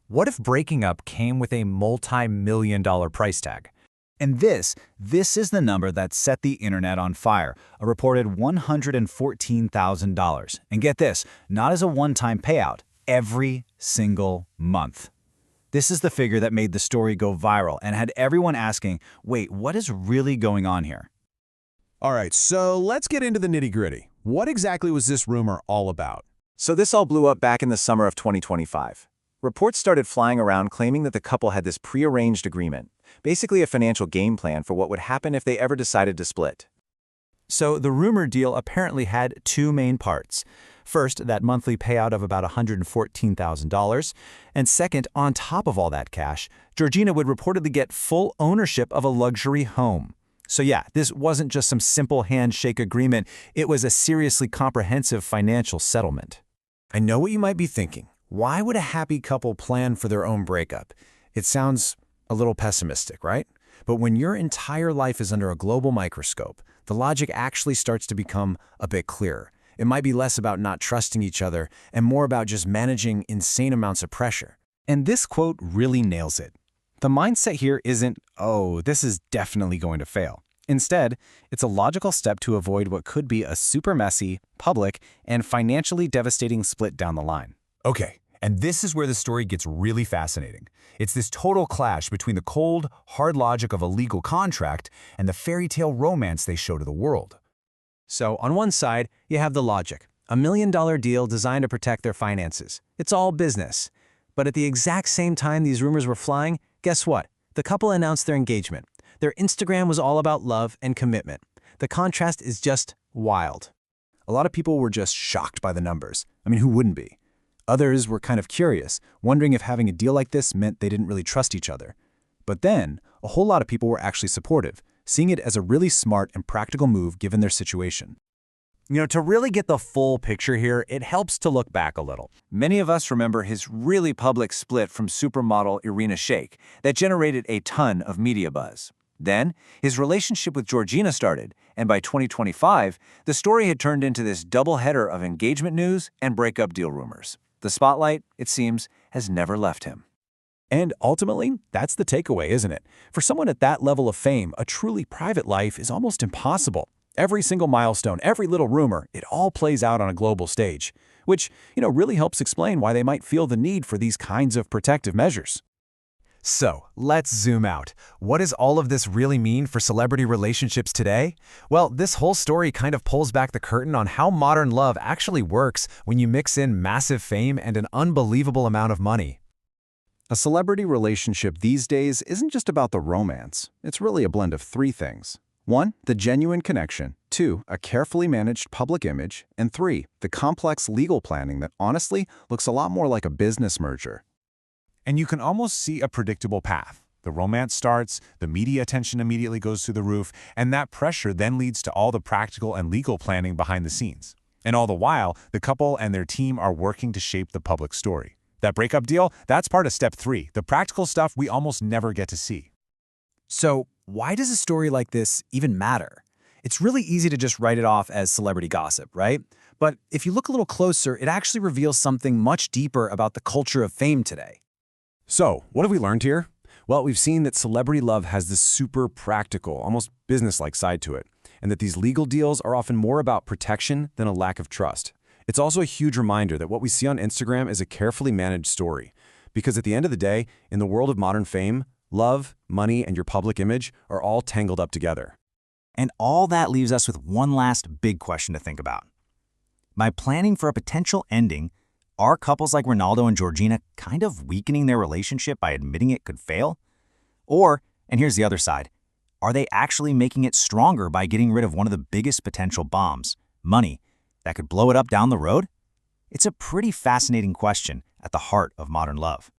What if breaking up came with a multi-million-dollar price tag? And this is the number that set the internet on fire, a reported $114,000. And get this, not as a one-time payout, every single month. This is the figure that made the story go viral and had everyone asking, wait, what is really going on here? All right, so let's get into the nitty-gritty. What exactly was this rumor all about? So this all blew up back in the summer of 2025. Reports started flying around claiming that the couple had this prearranged agreement, basically a financial game plan for what would happen if they ever decided to split. So the rumor deal apparently had two main parts. First, that monthly payout of about $114,000. And second, on top of all that cash, Georgina would reportedly get full ownership of a luxury home. So yeah, this wasn't just some simple handshake agreement. It was a seriously comprehensive financial settlement. I know what you might be thinking. Why would a happy couple plan for their own breakup? It sounds a little pessimistic, right? But when your entire life is under a global microscope, the logic actually starts to become a bit clearer. It might be less about not trusting each other and more about just managing insane amounts of pressure. And this quote really nails it. The mindset here isn't, oh, this is definitely going to fail. Instead, it's a logical step to avoid what could be a super messy, public, and financially devastating split down the line. Okay, and this is where the story gets really fascinating. It's this total clash between the cold, hard logic of a legal contract and the fairy tale romance they show to the world. So on one side, you have the logic, a $1 million deal designed to protect their finances. It's all business. But at the exact same time these rumors were flying, guess what? The couple announced their engagement. Their Instagram was all about love and commitment. The contrast is just wild. A lot of people were just shocked by the numbers. I mean, who wouldn't be? Others were kind of curious, wondering if having a deal like this meant they didn't really trust each other. But then, a whole lot of people were actually supportive, seeing it as a really smart and practical move given their situation. To really get the full picture here, it helps to look back a little. Many of us remember his really public split from supermodel Irina Shayk that generated a ton of media buzz. Then, his relationship with Georgina started, and by 2025, the story had turned into this double header of engagement news and breakup deal rumors. The spotlight, it seems, has never left him. And ultimately, that's the takeaway, isn't it? For someone at that level of fame, a truly private life is almost impossible. Every single milestone, every little rumor, it all plays out on a global stage, which, really helps explain why they might feel the need for these kinds of protective measures. So, let's zoom out. What does all of this really mean for celebrity relationships today? Well, this whole story kind of pulls back the curtain on how modern love actually works when you mix in massive fame and an unbelievable amount of money. A celebrity relationship these days isn't just about the romance. It's really a blend of three things. 1, the genuine connection. 2, a carefully managed public image. And 3, the complex legal planning that honestly looks a lot more like a business merger. And you can almost see a predictable path. The romance starts, the media attention immediately goes through the roof, and that pressure then leads to all the practical and legal planning behind the scenes. And all the while, the couple and their team are working to shape the public story. That breakup deal, that's part of step 3, the practical stuff we almost never get to see. So, why does a story like this even matter? It's really easy to just write it off as celebrity gossip, right? But if you look a little closer, it actually reveals something much deeper about the culture of fame today. So, what have we learned here? Well, we've seen that celebrity love has this super practical, almost business-like side to it, and that these legal deals are often more about protection than a lack of trust. It's also a huge reminder that what we see on Instagram is a carefully managed story, because at the end of the day, in the world of modern fame, love, money, and your public image are all tangled up together. And all that leaves us with one last big question to think about. By planning for a potential ending, are couples like Ronaldo and Georgina kind of weakening their relationship by admitting it could fail? Or, and here's the other side, are they actually making it stronger by getting rid of one of the biggest potential bombs, money, that could blow it up down the road? It's a pretty fascinating question at the heart of modern love.